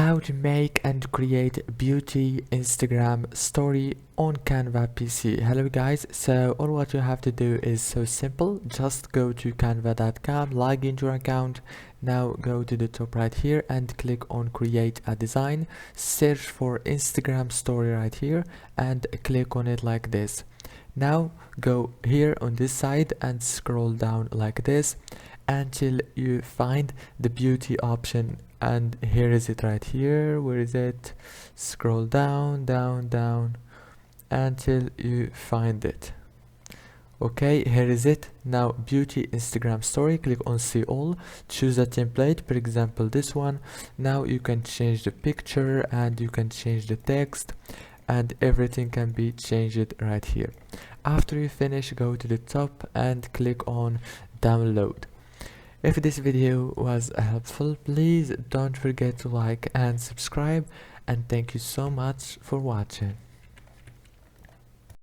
How to make and create beauty Instagram story on Canva PC. Hello guys, so all what you have to do is so simple. Just go to canva.com, log into your account. Now go to the top right here and click on create a design. Search for Instagram story right here and click on it like this. Now go here on this side and scroll down like this until you find the beauty option, and here is it right here. Where is it? Scroll down until you find it. Okay, here is it. Now beauty Instagram story, click on see all, choose a template, for example this one. Now you can change the picture and you can change the text, and everything can be changed right here. After you finish, go to the top and click on download. If this video was helpful, please don't forget to like and subscribe, and thank you so much for watching.